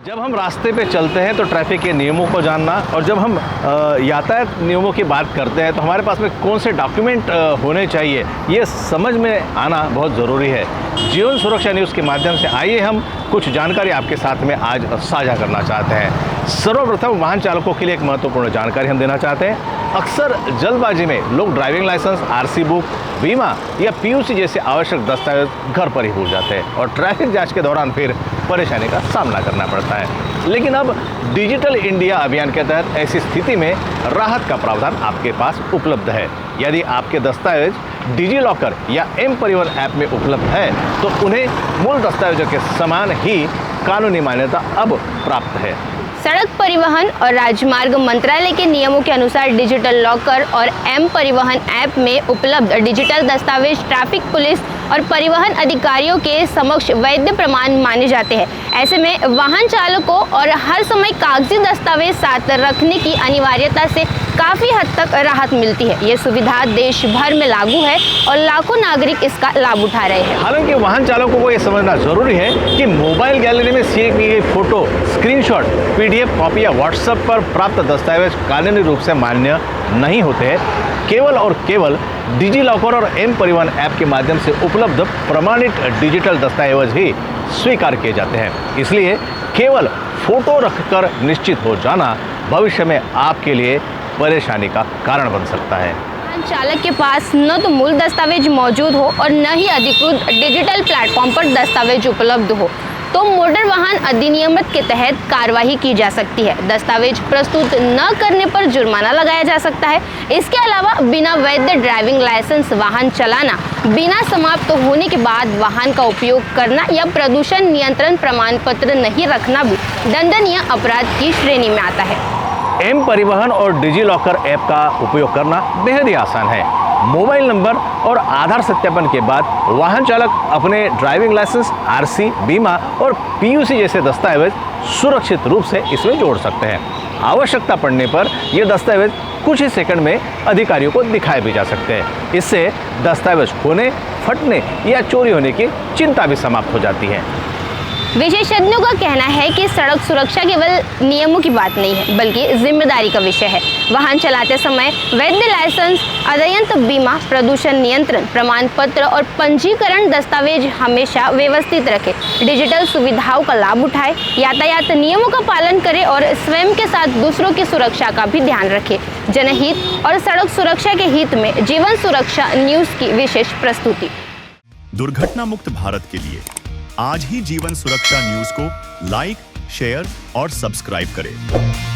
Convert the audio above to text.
जब हम रास्ते पे चलते हैं तो ट्रैफिक के नियमों को जानना और जब हम यातायात नियमों की बात करते हैं तो हमारे पास में कौन से डॉक्यूमेंट होने चाहिए ये समझ में आना बहुत ज़रूरी है। जीवन सुरक्षा न्यूज़ के माध्यम से आइए हम कुछ जानकारी आपके साथ में आज साझा करना चाहते हैं। सर्वप्रथम वाहन चालकों के लिए एक महत्वपूर्ण जानकारी हम देना चाहते हैं। अक्सर जल्दबाजी में लोग ड्राइविंग लाइसेंस, आरसी बुक, बीमा या पीयूसी जैसे आवश्यक दस्तावेज घर पर ही भूल जाते हैं और ट्रैफिक जांच के दौरान फिर परेशानी का सामना करना पड़ता है। लेकिन अब डिजिटल इंडिया अभियान के तहत ऐसी स्थिति में राहत का प्रावधान आपके पास उपलब्ध है। यदि आपके दस्तावेज डिजी लॉकर या एम परिवहन ऐप में उपलब्ध है तो उन्हें मूल दस्तावेजों के समान ही कानूनी मान्यता अब प्राप्त है। सड़क परिवहन और राजमार्ग मंत्रालय के नियमों के अनुसार डिजिटल लॉकर और एम परिवहन ऐप में उपलब्ध डिजिटल दस्तावेज ट्रैफिक पुलिस और परिवहन अधिकारियों के समक्ष वैध प्रमाण माने जाते हैं। ऐसे में वाहन चालकों और हर समय कागजी दस्तावेज साथ रखने की अनिवार्यता से काफ़ी हद तक राहत मिलती है। ये सुविधा देश भर में लागू है और लाखों नागरिक इसका लाभ उठा रहे हैं। हालांकि वाहन चालकों को ये समझना जरूरी है कि मोबाइल गैलरी में सेव की गई फोटो, स्क्रीनशॉट, पीडीएफ कॉपी या व्हाट्सएप पर प्राप्त दस्तावेज कानूनी रूप से मान्य नहीं होते हैं। केवल और केवल डिजी लॉकर और एम परिवहन ऐप के माध्यम से उपलब्ध प्रमाणित डिजिटल दस्तावेज ही स्वीकार किए जाते हैं। इसलिए केवल फोटो रखकर निश्चित हो जाना भविष्य में आपके लिए परेशानी का कारण बन सकता है। वाहन चालक के पास न तो मूल दस्तावेज मौजूद हो और न ही अधिकृत डिजिटल प्लेटफॉर्म पर दस्तावेज उपलब्ध हो तो मोटर वाहन अधिनियम के तहत कार्रवाई की जा सकती है। दस्तावेज प्रस्तुत न करने पर जुर्माना लगाया जा सकता है। इसके अलावा बिना वैध ड्राइविंग लाइसेंस वाहन चलाना, बिना समाप्त होने के बाद वाहन का उपयोग करना या प्रदूषण नियंत्रण प्रमाण पत्र नहीं रखना भी दंडनीय अपराध की श्रेणी में आता है। एम परिवहन और डिजी लॉकर ऐप का उपयोग करना बेहद ही आसान है। मोबाइल नंबर और आधार सत्यापन के बाद वाहन चालक अपने ड्राइविंग लाइसेंस, आरसी, बीमा और पीयूसी जैसे दस्तावेज सुरक्षित रूप से इसमें जोड़ सकते हैं। आवश्यकता पड़ने पर ये दस्तावेज कुछ ही सेकंड में अधिकारियों को दिखाए भी जा सकते हैं। इससे दस्तावेज खोने, फटने या चोरी होने की चिंता भी समाप्त हो जाती है। विशेषज्ञों का कहना है कि सड़क सुरक्षा केवल नियमों की बात नहीं है बल्कि जिम्मेदारी का विषय है। वाहन चलाते समय वैध लाइसेंस, अद्यतन बीमा, प्रदूषण नियंत्रण प्रमाण पत्र और पंजीकरण दस्तावेज हमेशा व्यवस्थित रखें। डिजिटल सुविधाओं का लाभ उठाएं, यातायात नियमों का पालन करें और स्वयं के साथ दूसरों की सुरक्षा का भी ध्यान रखें। जनहित और सड़क सुरक्षा के हित में जीवन सुरक्षा न्यूज़ की विशेष प्रस्तुति। दुर्घटना मुक्त भारत के लिए आज ही जीवन सुरक्षा न्यूज़ को लाइक, शेयर और सब्सक्राइब करें।